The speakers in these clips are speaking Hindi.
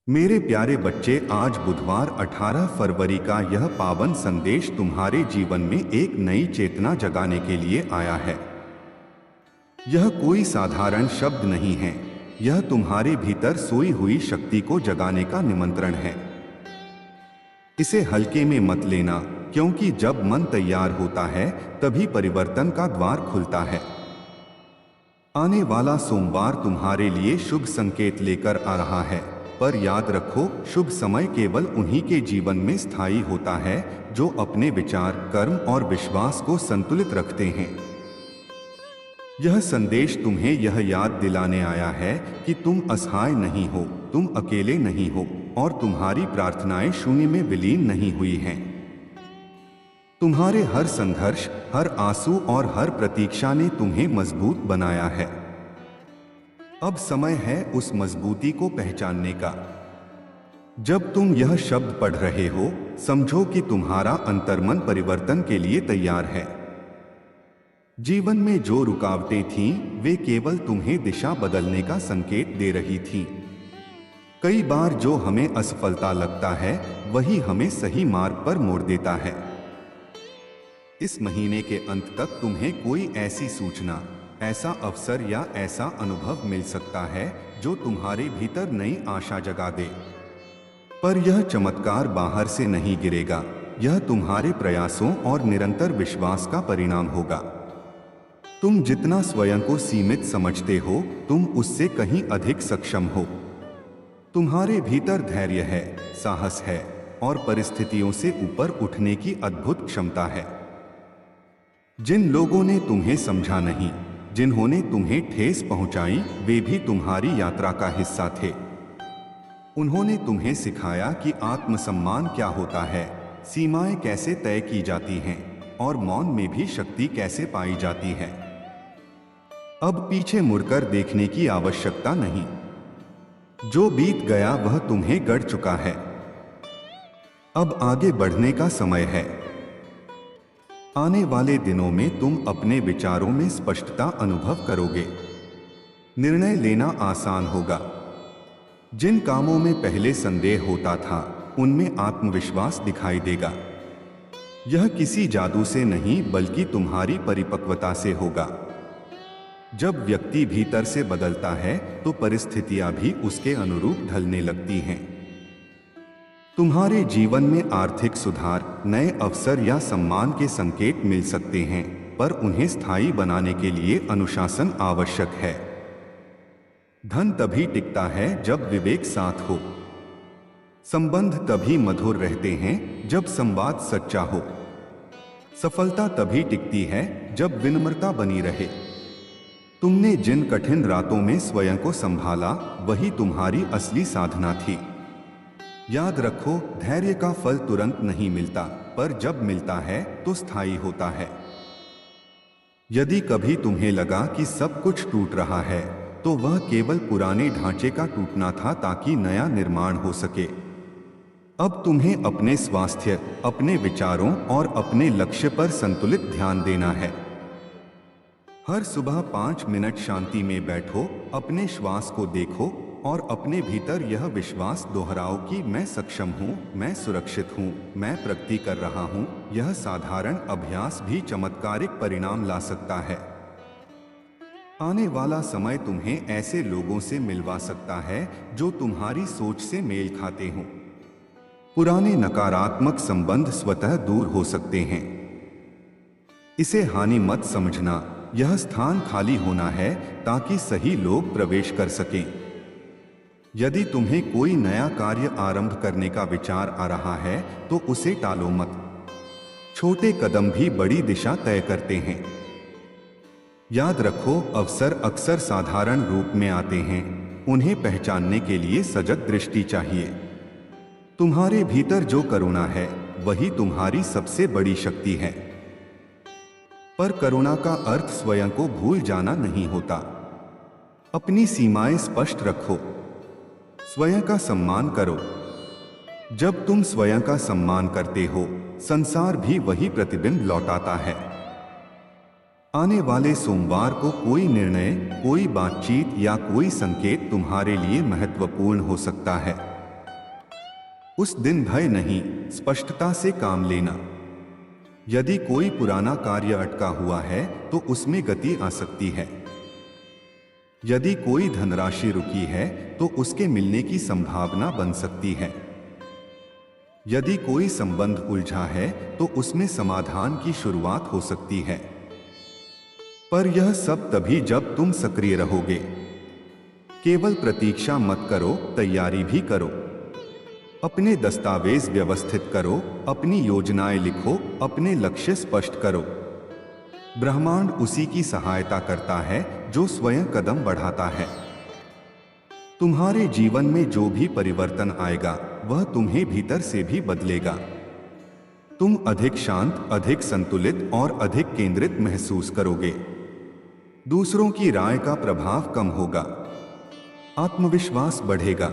मेरे प्यारे बच्चे, आज बुधवार 18 फरवरी का यह पावन संदेश तुम्हारे जीवन में एक नई चेतना जगाने के लिए आया है। यह कोई साधारण शब्द नहीं है, यह तुम्हारे भीतर सोई हुई शक्ति को जगाने का निमंत्रण है। इसे हल्के में मत लेना, क्योंकि जब मन तैयार होता है तभी परिवर्तन का द्वार खुलता है। आने वाला सोमवार तुम्हारे लिए शुभ संकेत लेकर आ रहा है, पर याद रखो, शुभ समय केवल उन्हीं के जीवन में स्थायी होता है जो अपने विचार, कर्म और विश्वास को संतुलित रखते हैं। यह संदेश तुम्हें यह याद दिलाने आया है कि तुम असहाय नहीं हो, तुम अकेले नहीं हो और तुम्हारी प्रार्थनाएं शून्य में विलीन नहीं हुई हैं। तुम्हारे हर संघर्ष, हर आंसू और हर प्रतीक्षा ने तुम्हें मजबूत बनाया है। अब समय है उस मजबूती को पहचानने का। जब तुम यह शब्द पढ़ रहे हो, समझो कि तुम्हारा अंतर्मन परिवर्तन के लिए तैयार है। जीवन में जो रुकावटें थीं, वे केवल तुम्हें दिशा बदलने का संकेत दे रही थीं। कई बार जो हमें असफलता लगता है, वही हमें सही मार्ग पर मोड़ देता है। इस महीने के अंत तक तुम्हें कोई ऐसी सूचना, ऐसा अवसर या ऐसा अनुभव मिल सकता है जो तुम्हारे भीतर नई आशा जगा दे। पर यह चमत्कार बाहर से नहीं गिरेगा, यह तुम्हारे प्रयासों और निरंतर विश्वास का परिणाम होगा। तुम जितना स्वयं को सीमित समझते हो, तुम उससे कहीं अधिक सक्षम हो। तुम्हारे भीतर धैर्य है, साहस है और परिस्थितियों से ऊपर उठने की अद्भुत क्षमता है। जिन लोगों ने तुम्हें समझा नहीं, जिन्होंने तुम्हें ठेस पहुंचाई, वे भी तुम्हारी यात्रा का हिस्सा थे। उन्होंने तुम्हें सिखाया कि आत्मसम्मान क्या होता है, सीमाएं कैसे तय की जाती हैं और मौन में भी शक्ति कैसे पाई जाती है। अब पीछे मुड़कर देखने की आवश्यकता नहीं। जो बीत गया वह तुम्हें गढ़ चुका है। अब आगे बढ़ने का समय है। आने वाले दिनों में तुम अपने विचारों में स्पष्टता अनुभव करोगे। निर्णय लेना आसान होगा। जिन कामों में पहले संदेह होता था, उनमें आत्मविश्वास दिखाई देगा। यह किसी जादू से नहीं, बल्कि तुम्हारी परिपक्वता से होगा। जब व्यक्ति भीतर से बदलता है, तो परिस्थितियां भी उसके अनुरूप ढलने लगती हैं। तुम्हारे जीवन में आर्थिक सुधार, नए अवसर या सम्मान के संकेत मिल सकते हैं, पर उन्हें स्थायी बनाने के लिए अनुशासन आवश्यक है। धन तभी टिकता है जब विवेक साथ हो। संबंध तभी मधुर रहते हैं जब संवाद सच्चा हो। सफलता तभी टिकती है जब विनम्रता बनी रहे। तुमने जिन कठिन रातों में स्वयं को संभाला, वही तुम्हारी असली साधना थी। याद रखो, धैर्य का फल तुरंत नहीं मिलता, पर जब मिलता है तो स्थायी होता है। यदि कभी तुम्हें लगा कि सब कुछ टूट रहा है, तो वह केवल पुराने ढांचे का टूटना था, ताकि नया निर्माण हो सके। अब तुम्हें अपने स्वास्थ्य, अपने विचारों और अपने लक्ष्य पर संतुलित ध्यान देना है। हर सुबह 5 मिनट शांति में बैठो, अपने श्वास को देखो और अपने भीतर यह विश्वास दोहराओ कि मैं सक्षम हूँ, मैं सुरक्षित हूँ, मैं प्रगति कर रहा हूँ। यह साधारण अभ्यास भी चमत्कारिक परिणाम ला सकता है। आने वाला समय तुम्हें ऐसे लोगों से मिलवा सकता है जो तुम्हारी सोच से मेल खाते हों। पुराने नकारात्मक संबंध स्वतः दूर हो सकते हैं। इसे हानि मत समझना, यह स्थान खाली होना है ताकि सही लोग प्रवेश कर सकें। यदि तुम्हें कोई नया कार्य आरंभ करने का विचार आ रहा है, तो उसे टालो मत। छोटे कदम भी बड़ी दिशा तय करते हैं। याद रखो, अवसर अक्सर साधारण रूप में आते हैं। उन्हें पहचानने के लिए सजग दृष्टि चाहिए। तुम्हारे भीतर जो करुणा है, वही तुम्हारी सबसे बड़ी शक्ति है। पर करुणा का अर्थ स्वयं को भूल जाना नहीं होता। अपनी सीमाएं स्पष्ट रखो। स्वयं का सम्मान करो। जब तुम स्वयं का सम्मान करते हो, संसार भी वही प्रतिबिंब लौटाता है। आने वाले सोमवार को कोई निर्णय, कोई बातचीत या कोई संकेत तुम्हारे लिए महत्वपूर्ण हो सकता है। उस दिन भय नहीं, स्पष्टता से काम लेना। यदि कोई पुराना कार्य अटका हुआ है तो उसमें गति आ सकती है। यदि कोई धनराशि रुकी है तो उसके मिलने की संभावना बन सकती है। यदि कोई संबंध उलझा है तो उसमें समाधान की शुरुआत हो सकती है। पर यह सब तभी जब तुम सक्रिय रहोगे। केवल प्रतीक्षा मत करो, तैयारी भी करो। अपने दस्तावेज व्यवस्थित करो, अपनी योजनाएं लिखो, अपने लक्ष्य स्पष्ट करो। ब्रह्मांड उसी की सहायता करता है जो स्वयं कदम बढ़ाता है। तुम्हारे जीवन में जो भी परिवर्तन आएगा वह तुम्हें भीतर से भी बदलेगा। तुम अधिक शांत, अधिक संतुलित और अधिक केंद्रित महसूस करोगे। दूसरों की राय का प्रभाव कम होगा, आत्मविश्वास बढ़ेगा।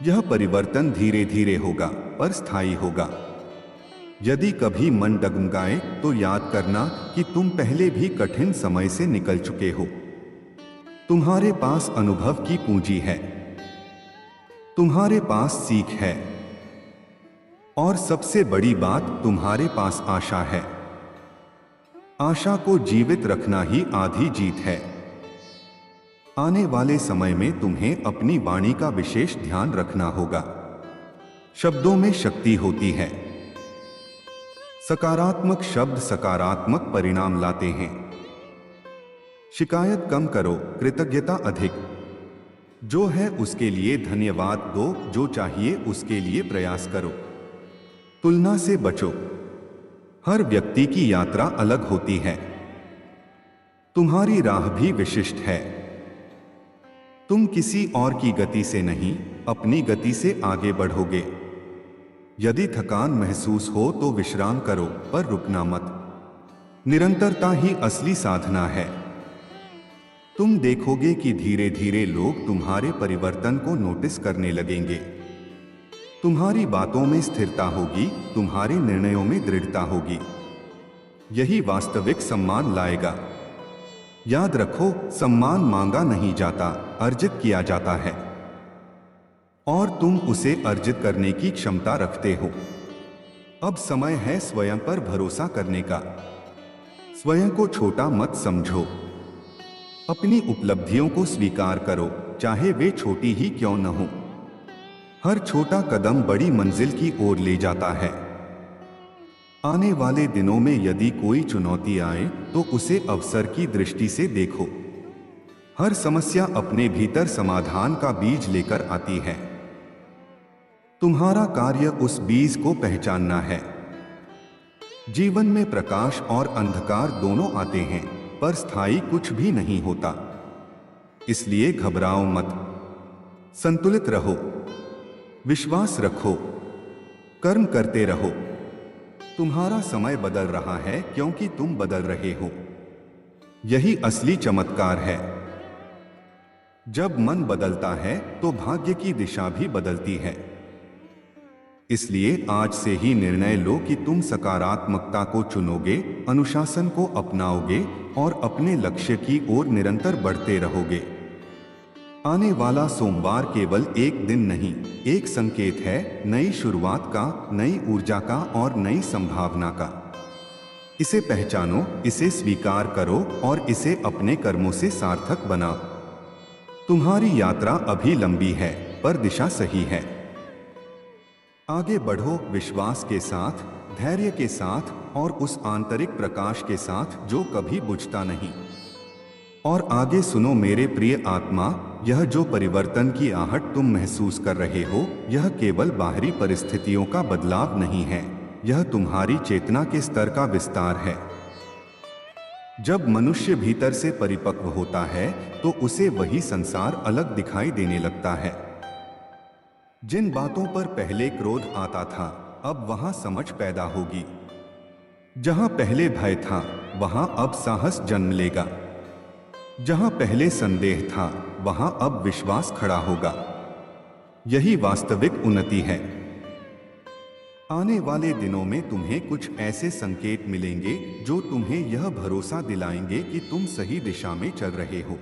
यह परिवर्तन धीरे धीरे होगा पर स्थायी होगा। यदि कभी मन डगमगाए तो याद करना कि तुम पहले भी कठिन समय से निकल चुके हो। तुम्हारे पास अनुभव की पूंजी है, तुम्हारे पास सीख है, और सबसे बड़ी बात, तुम्हारे पास आशा है। आशा को जीवित रखना ही आधी जीत है। आने वाले समय में तुम्हें अपनी वाणी का विशेष ध्यान रखना होगा। शब्दों में शक्ति होती है। सकारात्मक शब्द सकारात्मक परिणाम लाते हैं। शिकायत कम करो, कृतज्ञता अधिक। जो है उसके लिए धन्यवाद दो, जो चाहिए उसके लिए प्रयास करो। तुलना से बचो। हर व्यक्ति की यात्रा अलग होती है। तुम्हारी राह भी विशिष्ट है। तुम किसी और की गति से नहीं, अपनी गति से आगे बढ़ोगे। यदि थकान महसूस हो तो विश्राम करो, पर रुकना मत। निरंतरता ही असली साधना है। तुम देखोगे कि धीरे धीरे लोग तुम्हारे परिवर्तन को नोटिस करने लगेंगे। तुम्हारी बातों में स्थिरता होगी, तुम्हारे निर्णयों में दृढ़ता होगी। यही वास्तविक सम्मान लाएगा। याद रखो, सम्मान मांगा नहीं जाता, अर्जित किया जाता है। और तुम उसे अर्जित करने की क्षमता रखते हो। अब समय है स्वयं पर भरोसा करने का। स्वयं को छोटा मत समझो। अपनी उपलब्धियों को स्वीकार करो, चाहे वे छोटी ही क्यों न हो। हर छोटा कदम बड़ी मंजिल की ओर ले जाता है। आने वाले दिनों में यदि कोई चुनौती आए तो उसे अवसर की दृष्टि से देखो। हर समस्या अपने भीतर समाधान का बीज लेकर आती है। तुम्हारा कार्य उस बीज को पहचानना है। जीवन में प्रकाश और अंधकार दोनों आते हैं, पर स्थायी कुछ भी नहीं होता। इसलिए घबराओ मत। संतुलित रहो, विश्वास रखो, कर्म करते रहो। तुम्हारा समय बदल रहा है क्योंकि तुम बदल रहे हो। यही असली चमत्कार है। जब मन बदलता है तो भाग्य की दिशा भी बदलती है। इसलिए आज से ही निर्णय लो कि तुम सकारात्मकता को चुनोगे, अनुशासन को अपनाओगे और अपने लक्ष्य की ओर निरंतर बढ़ते रहोगे। आने वाला सोमवार केवल एक दिन नहीं, एक संकेत है नई शुरुआत का, नई ऊर्जा का और नई संभावना का। इसे पहचानो, इसे स्वीकार करो और इसे अपने कर्मों से सार्थक बनाओ। तुम्हारी यात्रा अभी लंबी है, पर दिशा सही है। आगे बढ़ो विश्वास के साथ, धैर्य के साथ और उस आंतरिक प्रकाश के साथ जो कभी बुझता नहीं। और आगे सुनो मेरे प्रिय आत्मा, यह जो परिवर्तन की आहट तुम महसूस कर रहे हो, यह केवल बाहरी परिस्थितियों का बदलाव नहीं है, यह तुम्हारी चेतना के स्तर का विस्तार है। जब मनुष्य भीतर से परिपक्व होता है तो उसे वही संसार अलग दिखाई देने लगता है। जिन बातों पर पहले क्रोध आता था, अब वहां समझ पैदा होगी। जहां पहले भय था, वहां अब साहस जन्म लेगा। जहां पहले संदेह था, वहां अब विश्वास खड़ा होगा। यही वास्तविक उन्नति है। आने वाले दिनों में तुम्हें कुछ ऐसे संकेत मिलेंगे जो तुम्हें यह भरोसा दिलाएंगे कि तुम सही दिशा में चल रहे हो।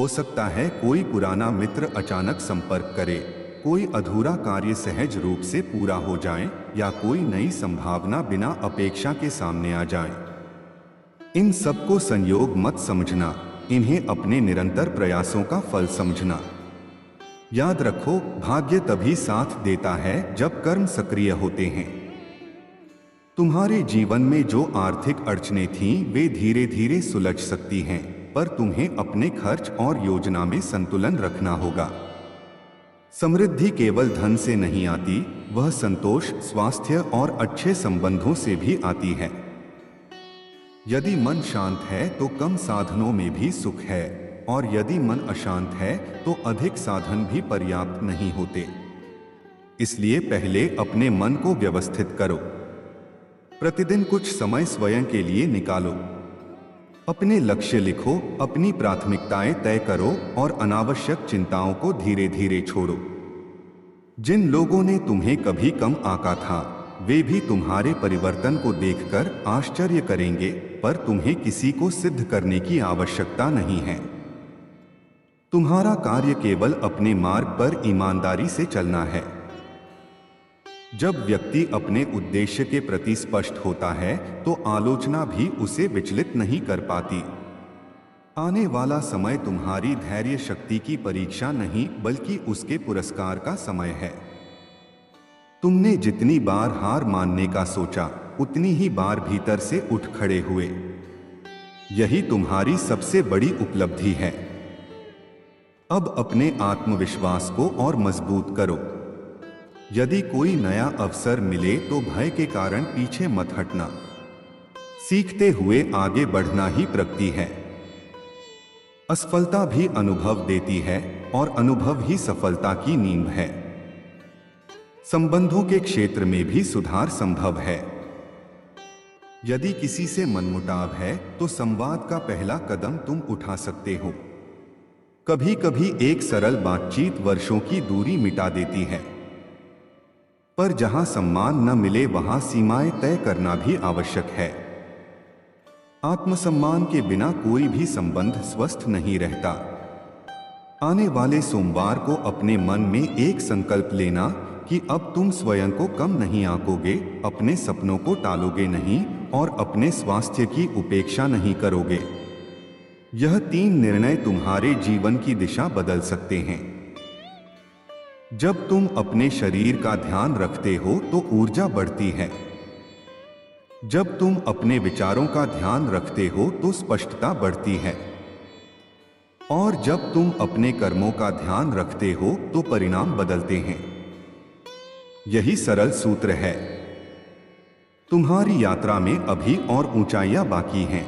सकता है कोई पुराना मित्र अचानक संपर्क करे, कोई अधूरा कार्य सहज रूप से पूरा हो जाए या कोई नई संभावना बिना अपेक्षा के सामने आ जाए। इन सबको संयोग मत समझना, इन्हें अपने निरंतर प्रयासों का फल समझना। याद रखो, भाग्य तभी साथ देता है जब कर्म सक्रिय होते हैं। तुम्हारे जीवन में जो आर्थिक अड़चनें थीं, वे धीरे धीरे सुलझ सकती हैं, पर तुम्हें अपने खर्च और योजना में संतुलन रखना होगा। समृद्धि केवल धन से नहीं आती, वह संतोष, स्वास्थ्य और अच्छे संबंधों से भी आती है। यदि मन शांत है तो कम साधनों में भी सुख है, और यदि मन अशांत है तो अधिक साधन भी पर्याप्त नहीं होते। इसलिए पहले अपने मन को व्यवस्थित करो। प्रतिदिन कुछ समय स्वयं के लिए निकालो। अपने लक्ष्य लिखो, अपनी प्राथमिकताएं तय करो और अनावश्यक चिंताओं को धीरे धीरे छोड़ो। जिन लोगों ने तुम्हें कभी कम आंका था, वे भी तुम्हारे परिवर्तन को देखकर आश्चर्य करेंगे, पर तुम्हें किसी को सिद्ध करने की आवश्यकता नहीं है। तुम्हारा कार्य केवल अपने मार्ग पर ईमानदारी से चलना है। जब व्यक्ति अपने उद्देश्य के प्रति स्पष्ट होता है तो आलोचना भी उसे विचलित नहीं कर पाती। आने वाला समय तुम्हारी धैर्य शक्ति की परीक्षा नहीं, बल्कि उसके पुरस्कार का समय है। तुमने जितनी बार हार मानने का सोचा, उतनी ही बार भीतर से उठ खड़े हुए। यही तुम्हारी सबसे बड़ी उपलब्धि है। अब अपने आत्मविश्वास को और मजबूत करो। यदि कोई नया अवसर मिले तो भय के कारण पीछे मत हटना। सीखते हुए आगे बढ़ना ही प्रगति है। असफलता भी अनुभव देती है और अनुभव ही सफलता की नींव है। संबंधों के क्षेत्र में भी सुधार संभव है। यदि किसी से मनमुटाव है तो संवाद का पहला कदम तुम उठा सकते हो। कभी कभी एक सरल बातचीत वर्षों की दूरी मिटा देती है। पर जहां सम्मान न मिले वहां सीमाएं तय करना भी आवश्यक है। आत्मसम्मान के बिना कोई भी संबंध स्वस्थ नहीं रहता। आने वाले सोमवार को अपने मन में एक संकल्प लेना कि अब तुम स्वयं को कम नहीं आंकोगे, अपने सपनों को टालोगे नहीं और अपने स्वास्थ्य की उपेक्षा नहीं करोगे। यह 3 निर्णय तुम्हारे जीवन की दिशा बदल सकते हैं। जब तुम अपने शरीर का ध्यान रखते हो तो ऊर्जा बढ़ती है। जब तुम अपने विचारों का ध्यान रखते हो तो स्पष्टता बढ़ती है। और जब तुम अपने कर्मों का ध्यान रखते हो तो परिणाम बदलते हैं। यही सरल सूत्र है। तुम्हारी यात्रा में अभी और ऊंचाइयां बाकी हैं।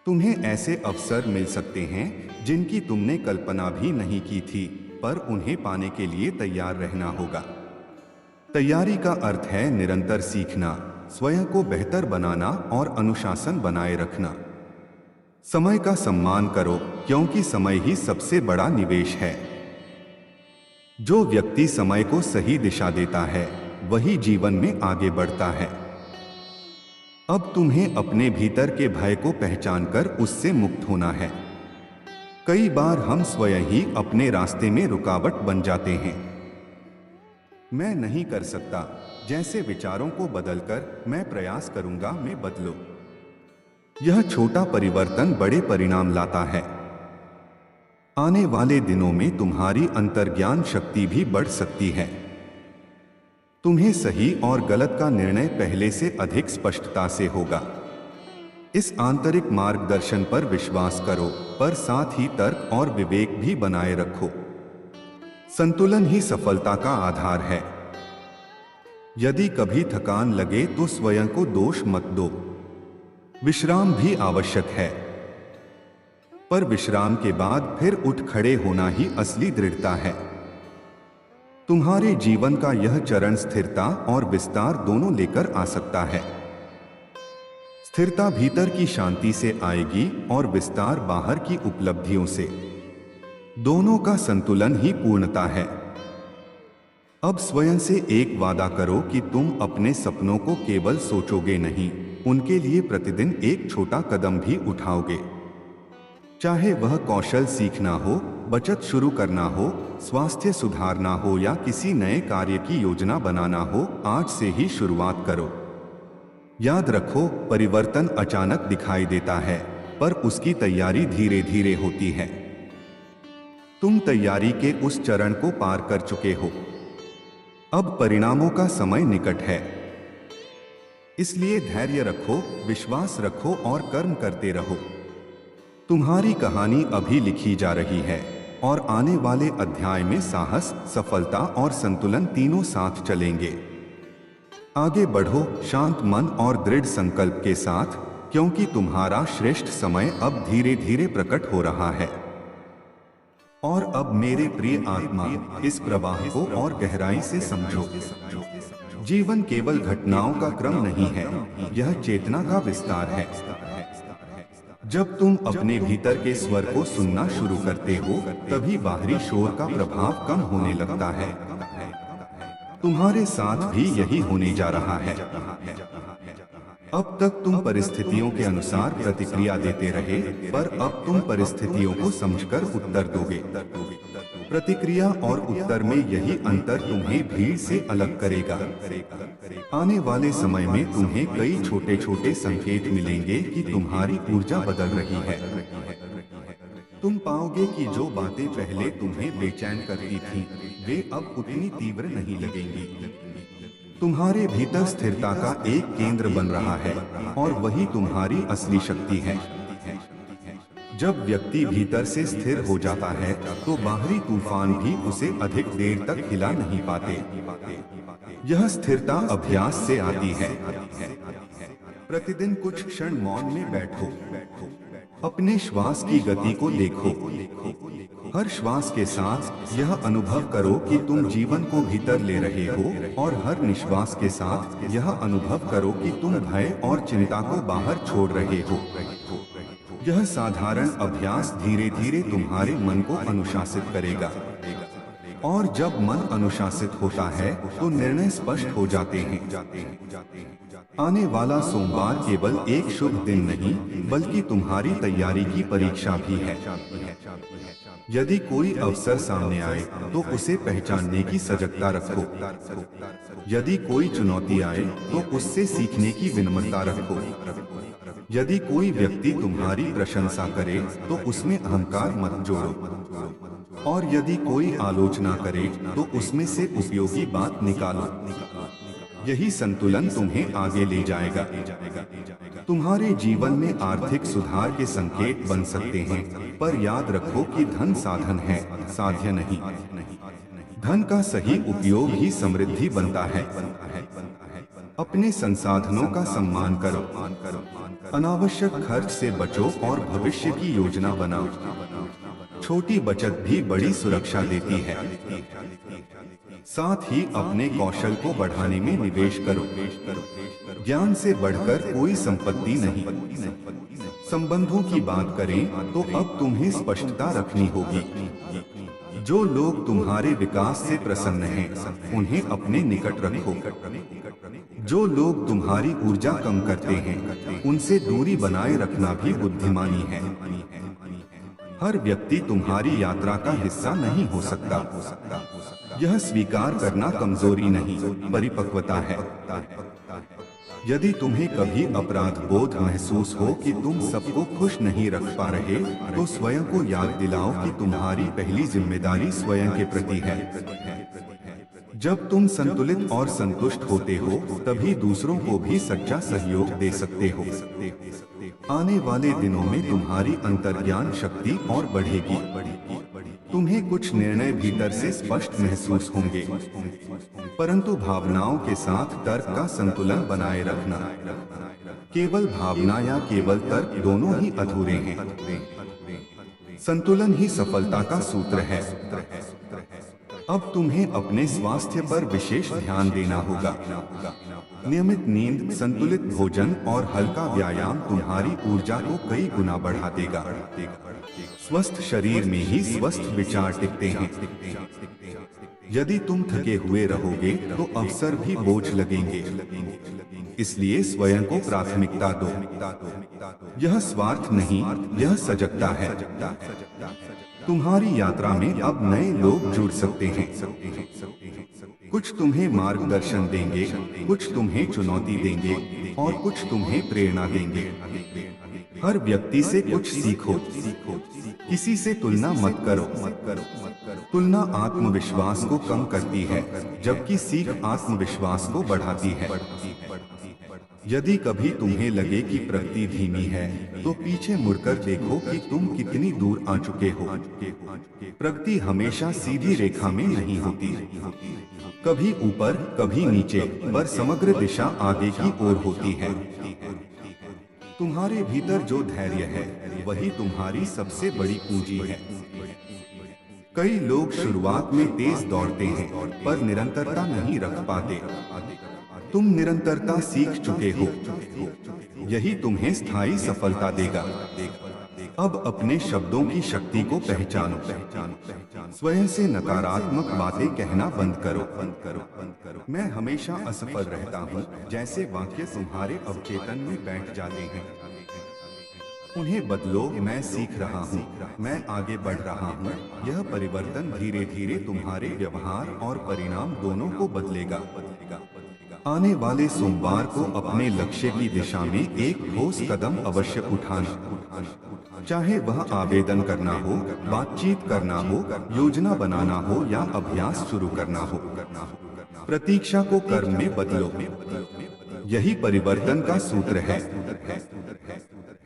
तुम्हें ऐसे अवसर मिल सकते हैं जिनकी तुमने कल्पना भी नहीं की थी, पर उन्हें पाने के लिए तैयार रहना होगा। तैयारी का अर्थ है निरंतर सीखना, स्वयं को बेहतर बनाना और अनुशासन बनाए रखना। समय का सम्मान करो, क्योंकि समय ही सबसे बड़ा निवेश है। जो व्यक्ति समय को सही दिशा देता है, वही जीवन में आगे बढ़ता है। अब तुम्हें अपने भीतर के भय को पहचानकर उससे मुक्त होना है। कई बार हम स्वयं ही अपने रास्ते में रुकावट बन जाते हैं। मैं नहीं कर सकता जैसे विचारों को बदलकर मैं प्रयास करूंगा में बदलो। यह छोटा परिवर्तन बड़े परिणाम लाता है। आने वाले दिनों में तुम्हारी अंतर्ज्ञान शक्ति भी बढ़ सकती है। तुम्हें सही और गलत का निर्णय पहले से अधिक स्पष्टता से होगा। इस आंतरिक मार्गदर्शन पर विश्वास करो, पर साथ ही तर्क और विवेक भी बनाए रखो। संतुलन ही सफलता का आधार है। यदि कभी थकान लगे तो स्वयं को दोष मत दो। विश्राम भी आवश्यक है, पर विश्राम के बाद फिर उठ खड़े होना ही असली दृढ़ता है। तुम्हारे जीवन का यह चरण स्थिरता और विस्तार दोनों लेकर आ सकता है। स्थिरता भीतर की शांति से आएगी और विस्तार बाहर की उपलब्धियों से। दोनों का संतुलन ही पूर्णता है। अब स्वयं से एक वादा करो कि तुम अपने सपनों को केवल सोचोगे नहीं, उनके लिए प्रतिदिन एक छोटा कदम भी उठाओगे। चाहे वह कौशल सीखना हो, बचत शुरू करना हो, स्वास्थ्य सुधारना हो या किसी नए कार्य की योजना बनाना हो, आज से ही शुरुआत करो। याद रखो, परिवर्तन अचानक दिखाई देता है, पर उसकी तैयारी धीरे धीरे होती है। तुम तैयारी के उस चरण को पार कर चुके हो। अब परिणामों का समय निकट है। इसलिए धैर्य रखो, विश्वास रखो और कर्म करते रहो। तुम्हारी कहानी अभी लिखी जा रही है और आने वाले अध्याय में साहस, सफलता और संतुलन तीनों साथ चलेंगे। आगे बढ़ो शांत मन और दृढ़ संकल्प के साथ, क्योंकि तुम्हारा श्रेष्ठ समय अब धीरे धीरे प्रकट हो रहा है। और अब मेरे प्रिय आत्मा, इस प्रवाह को और गहराई से समझो। जीवन केवल घटनाओं का क्रम नहीं है, यह चेतना का विस्तार है। जब तुम अपने भीतर के स्वर को सुनना शुरू करते हो, तभी बाहरी शोर का प्रभाव कम होने लगता है। तुम्हारे साथ भी यही होने जा रहा है। अब तक तुम परिस्थितियों के अनुसार प्रतिक्रिया देते रहे, पर अब तुम परिस्थितियों को समझकर उत्तर दोगे। प्रतिक्रिया और उत्तर में यही अंतर तुम्हें भीड़ से अलग करेगा। आने वाले समय में तुम्हें कई छोटे छोटे संकेत मिलेंगे कि तुम्हारी ऊर्जा बदल रही है। तुम पाओगे कि जो बातें पहले तुम्हें बेचैन करती थीं, वे अब उतनी तीव्र नहीं लगेंगी। तुम्हारे भीतर स्थिरता का एक केंद्र बन रहा है और वही तुम्हारी असली शक्ति है। जब व्यक्ति भीतर से स्थिर हो जाता है, तो बाहरी तूफान भी उसे अधिक देर तक हिला नहीं पाते। यह स्थिरता अभ्यास से आती है। प्रतिदिन कुछ क्षण मौन में बैठो, अपने श्वास की गति को देखो। हर श्वास के साथ यह अनुभव करो कि तुम जीवन को भीतर ले रहे हो, और हर निश्वास के साथ यह अनुभव करो कि तुम भय और चिंता को बाहर छोड़ रहे हो। यह साधारण अभ्यास धीरे धीरे तुम्हारे मन को अनुशासित करेगा, और जब मन अनुशासित होता है तो निर्णय स्पष्ट हो जाते हैं। आने वाला सोमवार केवल एक शुभ दिन नहीं, बल्कि तुम्हारी तैयारी की परीक्षा भी है। यदि कोई अवसर सामने आए तो उसे पहचानने की सजगता रखो। यदि कोई चुनौती आए तो उससे सीखने की विनम्रता रखो। यदि कोई व्यक्ति तुम्हारी प्रशंसा करे तो उसमें अहंकार मत जोड़ो, और यदि कोई आलोचना करे तो उसमें से उपयोगी बात निकालो। यही संतुलन तुम्हें आगे ले जाएगा। तुम्हारे जीवन में आर्थिक सुधार के संकेत बन सकते हैं, पर याद रखो कि धन साधन है, साध्य नहीं। धन का सही उपयोग ही समृद्धि बनता है। अपने संसाधनों का सम्मान करो, अनावश्यक खर्च से बचो और भविष्य की योजना बनाओ। छोटी बचत भी बड़ी सुरक्षा देती है। साथ ही अपने कौशल को बढ़ाने में निवेश करो। ज्ञान से बढ़कर कोई संपत्ति नहीं। संबंधों की बात करें तो अब तुम्हें स्पष्टता रखनी होगी। जो लोग तुम्हारे विकास से प्रसन्न हैं, उन्हें अपने निकट रखो। जो लोग तुम्हारी ऊर्जा कम करते हैं, उनसे दूरी बनाए रखना भी बुद्धिमानी है। हर व्यक्ति तुम्हारी यात्रा का हिस्सा नहीं हो सकता। यह स्वीकार करना कमजोरी नहीं, परिपक्वता है। यदि तुम्हें कभी अपराध बोध महसूस हो कि तुम सबको खुश नहीं रख पा रहे, तो स्वयं को याद दिलाओ कि तुम्हारी पहली जिम्मेदारी स्वयं के प्रति है। जब तुम संतुलित और संतुष्ट होते हो, तभी दूसरों को भी सच्चा सहयोग दे सकते हो। आने वाले दिनों में तुम्हारी अंतर्ज्ञान शक्ति और बढ़ेगी। तुम्हें कुछ निर्णय भीतर से स्पष्ट महसूस होंगे, परंतु भावनाओं के साथ तर्क का संतुलन बनाए रखना। केवल भावना या केवल तर्क दोनों ही अधूरे हैं। संतुलन ही सफलता का सूत्र है। अब तुम्हें अपने स्वास्थ्य पर विशेष ध्यान देना होगा। नियमित नींद, संतुलित भोजन और हल्का व्यायाम तुम्हारी ऊर्जा को कई गुना बढ़ा देगा। स्वस्थ शरीर में ही स्वस्थ विचार टिकते हैं। यदि तुम थके हुए रहोगे तो अवसर भी बोझ लगेंगे। इसलिए स्वयं को प्राथमिकता दो। यह स्वार्थ नहीं, यह सजगता है। तुम्हारी यात्रा में अब नए लोग जुड़ सकते हैं। कुछ तुम्हें मार्गदर्शन देंगे, कुछ तुम्हें चुनौती देंगे और कुछ तुम्हें प्रेरणा देंगे। हर व्यक्ति से कुछ सीखो, किसी से तुलना मत करो। तुलना आत्मविश्वास को कम करती है, जबकि सीख आत्मविश्वास को बढ़ाती है। यदि कभी तुम्हें लगे कि प्रगति धीमी है, तो पीछे मुड़कर देखो कि तुम कितनी दूर आ चुके हो। प्रगति हमेशा सीधी रेखा में नहीं होती, कभी ऊपर कभी नीचे, पर समग्र दिशा आगे की ओर होती है। तुम्हारे भीतर जो धैर्य है, वही तुम्हारी सबसे बड़ी पूंजी है। कई लोग शुरुआत में तेज दौड़ते हैं, पर निरंतरता नहीं रख पाते। तुम निरंतरता सीख चुके हो, यही तुम्हें स्थायी सफलता देगा। अब अपने शब्दों की शक्ति को पहचानो। स्वयं से नकारात्मक बातें कहना बंद करो। मैं हमेशा असफल रहता हूँ जैसे वाक्य तुम्हारे अवचेतन में बैठ जाते हैं। उन्हें बदलो, मैं सीख रहा हूँ, मैं आगे बढ़ रहा हूँ। यह परिवर्तन धीरे धीरे तुम्हारे व्यवहार और परिणाम दोनों को बदलेगा। आने वाले सोमवार को अपने लक्ष्य की दिशा में एक ठोस कदम अवश्य उठाना। चाहे वह आवेदन करना हो, बातचीत करना हो, योजना बनाना हो या अभ्यास शुरू करना हो। प्रतीक्षा को कर्म में बदलो, यही परिवर्तन का सूत्र है।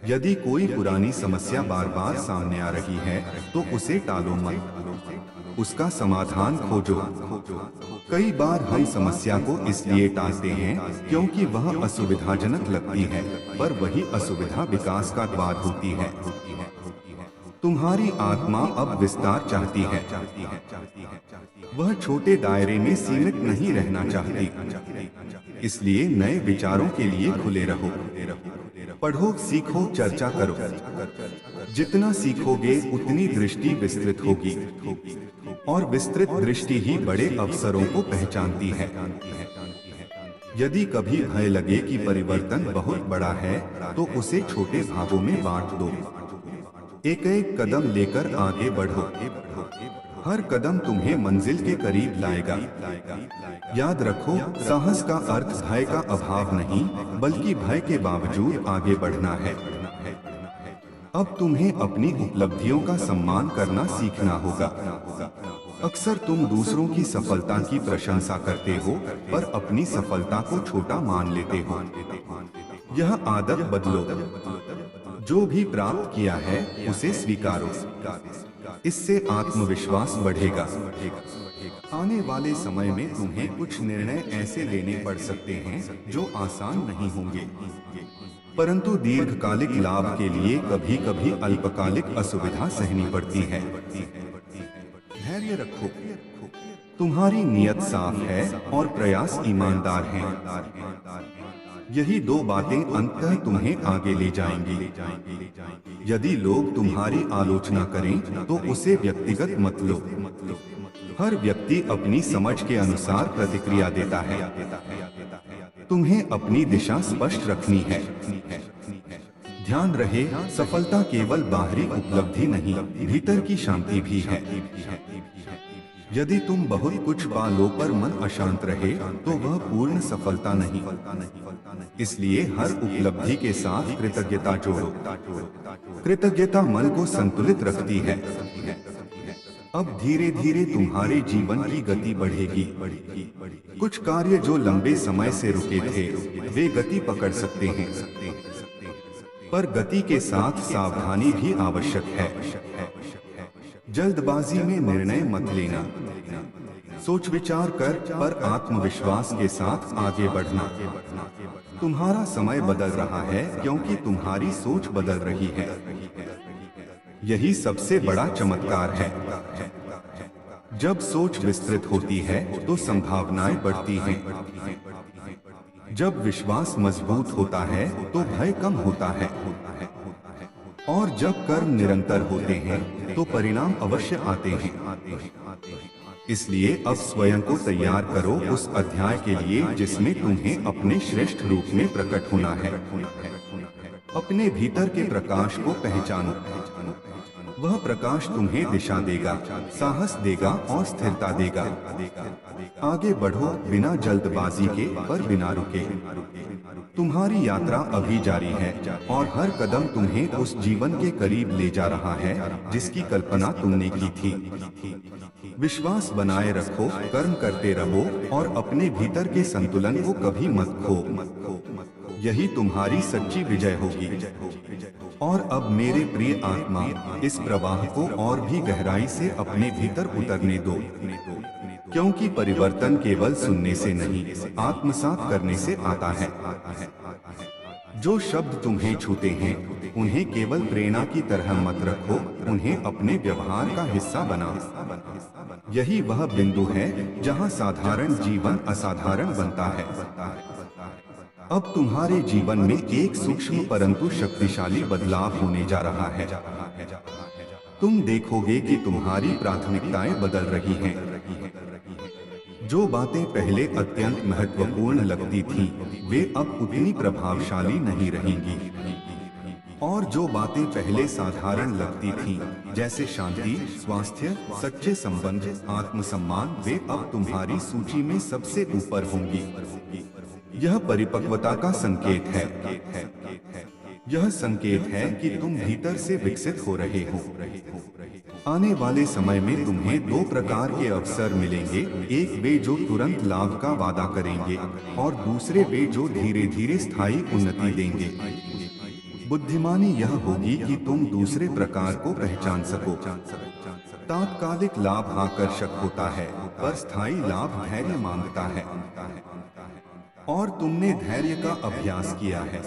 यदि कोई पुरानी समस्या बार बार सामने आ रही है, तो उसे टालो मत, उसका समाधान खोजो। कई बार हम समस्या को इसलिए टालते हैं क्योंकि वह असुविधाजनक लगती है, पर वही असुविधा विकास का द्वार होती है। तुम्हारी आत्मा अब विस्तार चाहती है, वह छोटे दायरे में सीमित नहीं रहना चाहती। इसलिए नए विचारों के लिए खुले रहो। पढ़ो, सीखो, चर्चा करो। जितना सीखोगे उतनी दृष्टि विस्तृत होगी, और विस्तृत दृष्टि ही बड़े अवसरों को पहचानती है। यदि कभी भय लगे कि परिवर्तन बहुत बड़ा है, तो उसे छोटे भागों में बांट दो। एक एक कदम लेकर आगे बढ़ो। हर कदम तुम्हें मंजिल के करीब लाएगा। याद रखो, साहस का अर्थ भय का अभाव नहीं, बल्कि भय के बावजूद आगे बढ़ना है। अब तुम्हें अपनी उपलब्धियों का सम्मान करना सीखना होगा। अक्सर तुम दूसरों की सफलता की प्रशंसा करते हो, पर अपनी सफलता को छोटा मान लेते हो। यह आदत बदलो। जो भी प्राप्त किया है उसे स्वीकारो, इससे आत्मविश्वास बढ़ेगा। आने वाले समय में तुम्हें कुछ निर्णय ऐसे लेने पड़ सकते हैं जो आसान नहीं होंगे, परंतु दीर्घकालिक लाभ के लिए कभी कभी अल्पकालिक असुविधा सहनी पड़ती है। धैर्य रखो, तुम्हारी नियत साफ है और प्रयास ईमानदार हैं। यही दो बातें अंततः तुम्हें आगे ले जाएंगी। यदि लोग तुम्हारी आलोचना करें तो उसे व्यक्तिगत मत लो। हर व्यक्ति अपनी समझ के अनुसार प्रतिक्रिया देता है। तुम्हें अपनी दिशा स्पष्ट रखनी है। ध्यान रहे, सफलता केवल बाहरी उपलब्धि नहीं, भीतर की शांति भी है। यदि तुम बहुत कुछ पा लो पर मन अशांत रहे, तो वह पूर्ण सफलता नहीं। इसलिए हर उपलब्धि के साथ कृतज्ञता जोड़ो। कृतज्ञता मन को संतुलित रखती है। अब धीरे धीरे तुम्हारे जीवन की गति बढ़ेगी। कुछ कार्य जो लंबे समय से रुके थे, वे गति पकड़ सकते हैं, पर गति के साथ सावधानी भी आवश्यक है। जल्दबाजी में निर्णय मत लेना, सोच विचार कर पर आत्मविश्वास के साथ आगे बढ़ना। तुम्हारा समय बदल रहा है क्योंकि तुम्हारी सोच बदल रही है। यही सबसे बड़ा चमत्कार है। जब सोच विस्तृत होती है तो संभावनाएं बढ़ती हैं। जब विश्वास मजबूत होता है तो भय कम होता है, और जब कर्म निरंतर होते हैं तो परिणाम अवश्य आते हैं। इसलिए अब स्वयं को तैयार करो उस अध्याय के लिए जिसमें तुम्हें अपने श्रेष्ठ रूप में प्रकट होना है। अपने भीतर के प्रकाश को पहचानो। वह प्रकाश तुम्हें दिशा देगा, साहस देगा और स्थिरता देगा। आगे बढ़ो बिना जल्दबाजी के, पर बिना रुके। तुम्हारी यात्रा अभी जारी है और हर कदम तुम्हें उस जीवन के करीब ले जा रहा है जिसकी कल्पना तुमने की थी। विश्वास बनाए रखो, कर्म करते रहो और अपने भीतर के संतुलन को कभी मत खो। यही तुम्हारी सच्ची विजय होगी। और अब मेरे प्रिय आत्मा, इस प्रवाह को और भी गहराई से अपने भीतर उतरने दो, क्योंकि परिवर्तन केवल सुनने से नहीं, आत्मसात करने से आता है। जो शब्द तुम्हें छूते हैं उन्हें केवल प्रेरणा की तरह मत रखो, उन्हें अपने व्यवहार का हिस्सा बनाओ। यही वह बिंदु है जहां साधारण जीवन असाधारण बनता है। अब तुम्हारे जीवन में एक सूक्ष्म परंतु शक्तिशाली बदलाव होने जा रहा है। तुम देखोगे कि तुम्हारी प्राथमिकताएं बदल रही हैं। जो बातें पहले अत्यंत महत्वपूर्ण लगती थीं, वे अब उतनी प्रभावशाली नहीं रहेंगी। और जो बातें पहले साधारण लगती थीं, जैसे शांति, स्वास्थ्य, सच्चे संबंध, आत्मसम्मान, वे अब तुम्हारी सूची में सबसे ऊपर होंगी। यह परिपक्वता का संकेत है। यह संकेत है कि तुम भीतर से विकसित हो रहे हो। आने वाले समय में तुम्हें दो प्रकार के अवसर मिलेंगे, एक वे जो तुरंत लाभ का वादा करेंगे और दूसरे वे जो धीरे धीरे स्थायी उन्नति देंगे। बुद्धिमानी यह होगी कि तुम दूसरे प्रकार को पहचान सको। तात्कालिक लाभ आकर्षक होता है, पर स्थायी लाभ धैर्य मांगता है। और तुमने धैर्य का अभ्यास किया है,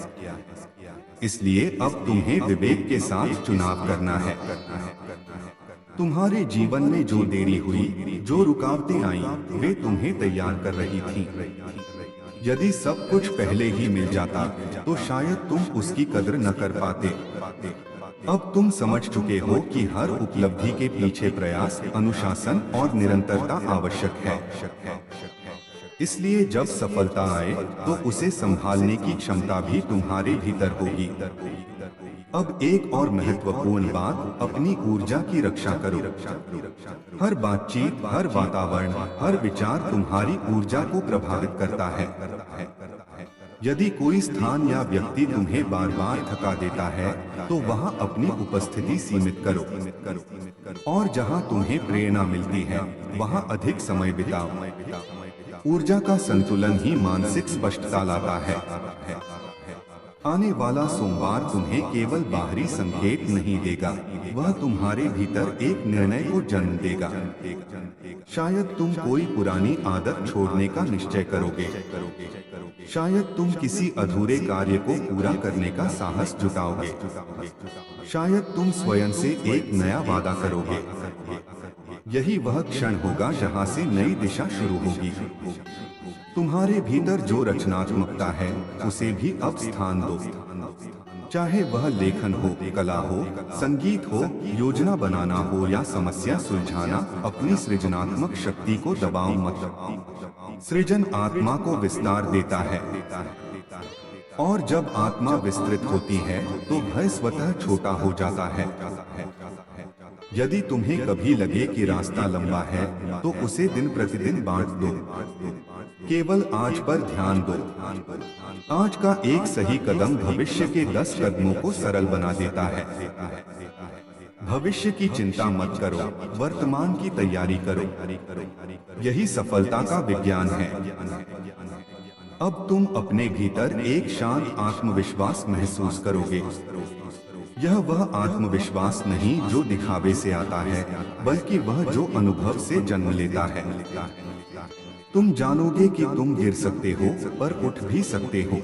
इसलिए अब तुम्हें विवेक के साथ चुनाव करना है। तुम्हारे जीवन में जो देरी हुई, जो रुकावटें आईं, वे तुम्हें तैयार कर रही थीं। यदि सब कुछ पहले ही मिल जाता तो शायद तुम उसकी कदर न कर पाते। अब तुम समझ चुके हो कि हर उपलब्धि के पीछे प्रयास, अनुशासन और निरंतरता आवश्यक है। इसलिए जब सफलता आए तो उसे संभालने की क्षमता भी तुम्हारे भीतर होगी। अब एक और महत्वपूर्ण बात, अपनी ऊर्जा की रक्षा करो। हर बातचीत, हर वातावरण, हर विचार तुम्हारी ऊर्जा को प्रभावित करता है। यदि कोई स्थान या व्यक्ति तुम्हें बार बार थका देता है तो वहां अपनी उपस्थिति सीमित करो और जहां तुम्हें प्रेरणा मिलती है वहां अधिक समय बिताओ। ऊर्जा का संतुलन ही मानसिक स्पष्टता लाता है। आने वाला सोमवार तुम्हें केवल बाहरी संकेत नहीं देगा, वह तुम्हारे भीतर एक निर्णय को जन्म देगा। शायद तुम कोई पुरानी आदत छोड़ने का निश्चय करोगे। शायद तुम किसी अधूरे कार्य को पूरा करने का साहस जुटाओगे। शायद तुम स्वयं से एक नया वादा करोगे। यही वह क्षण होगा जहां से नई दिशा शुरू होगी। तुम्हारे भीतर जो रचनात्मकता है उसे भी अब स्थान दो। चाहे वह लेखन हो, कला हो, संगीत हो, योजना बनाना हो या समस्या सुलझाना, अपनी सृजनात्मक शक्ति को दबाओ मत। सृजन आत्मा को विस्तार देता है और जब आत्मा विस्तृत होती है तो भय स्वतः छोटा हो जाता है। यदि तुम्हें कभी लगे कि रास्ता लंबा है तो उसे दिन प्रतिदिन बांट दो। केवल आज पर ध्यान दो। आज का एक सही कदम भविष्य के 10 कदमों को सरल बना देता है। भविष्य की चिंता मत करो, वर्तमान की तैयारी करो। यही सफलता का विज्ञान है। अब तुम अपने भीतर एक शांत आत्मविश्वास महसूस करोगे। यह वह आत्मविश्वास नहीं जो दिखावे से आता है, बल्कि वह जो अनुभव से जन्म लेता है। तुम जानोगे कि तुम गिर सकते हो पर उठ भी सकते हो।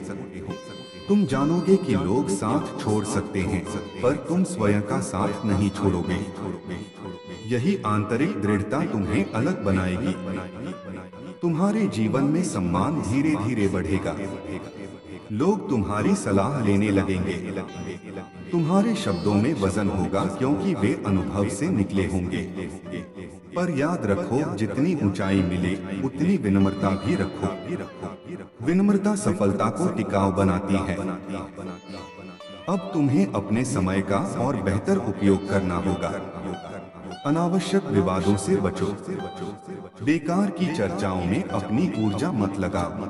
तुम जानोगे कि लोग साथ छोड़ सकते हैं पर तुम स्वयं का साथ नहीं छोड़ोगे। यही आंतरिक दृढ़ता तुम्हें अलग बनाएगी। तुम्हारे जीवन में सम्मान धीरे धीरे बढ़ेगा। लोग तुम्हारी सलाह लेने लगेंगे। तुम्हारे शब्दों में वजन होगा क्योंकि वे अनुभव से निकले होंगे। पर याद रखो, जितनी ऊंचाई मिले उतनी विनम्रता भी रखो। विनम्रता सफलता को टिकाऊ बनाती है। अब तुम्हें अपने समय का और बेहतर उपयोग करना होगा। अनावश्यक विवादों से बचो। बेकार की चर्चाओं में अपनी ऊर्जा मत लगाओ।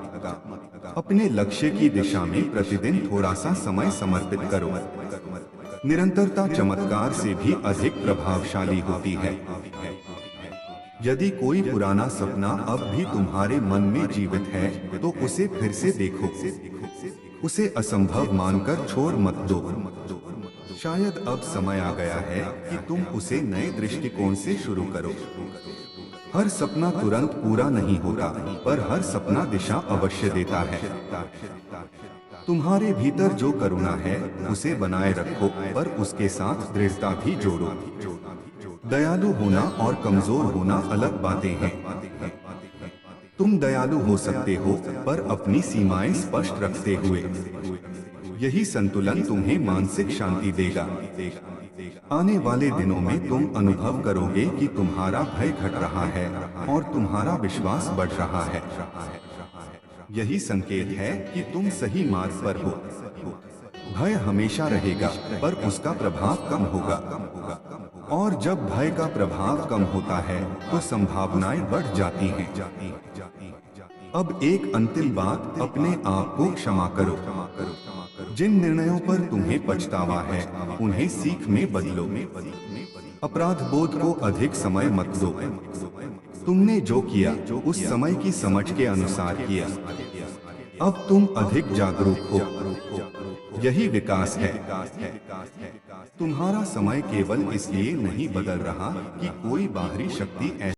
अपने लक्ष्य की दिशा में प्रतिदिन थोड़ा सा समय समर्पित करो। निरंतरता चमत्कार से भी अधिक प्रभावशाली होती है। यदि कोई पुराना सपना अब भी तुम्हारे मन में जीवित है तो उसे फिर से देखो। उसे असंभव मानकर छोड़ मत दो। शायद अब समय आ गया है कि तुम उसे नए दृष्टिकोण से शुरू करो। हर सपना तुरंत पूरा नहीं होता, पर हर सपना दिशा अवश्य देता है। तुम्हारे भीतर जो करुणा है उसे बनाए रखो, पर उसके साथ दृढ़ता भी जोड़ो। दयालु होना और कमजोर होना अलग बातें हैं। तुम दयालु हो सकते हो, पर अपनी सीमाएं स्पष्ट रखते हुए। यही संतुलन तुम्हें मानसिक शांति देगा। आने वाले दिनों में तुम अनुभव करोगे कि तुम्हारा भय घट रहा है और तुम्हारा विश्वास बढ़ रहा है। यही संकेत है कि तुम सही मार्ग पर हो। भय हमेशा रहेगा, पर उसका प्रभाव कम होगा। और जब भय का प्रभाव कम होता है तो संभावनाएं बढ़ जाती हैं। अब एक अंतिम बात, अपने आप को क्षमा करो। जिन निर्णयों पर तुम्हें पछतावा है उन्हें सीख में बदलो। अपराध बोध को अधिक समय मत दो। तुमने जो किया उस समय की समझ के अनुसार किया। अब तुम अधिक जागरूक हो। यही विकास है। तुम्हारा समय केवल इसलिए नहीं बदल रहा कि कोई बाहरी शक्ति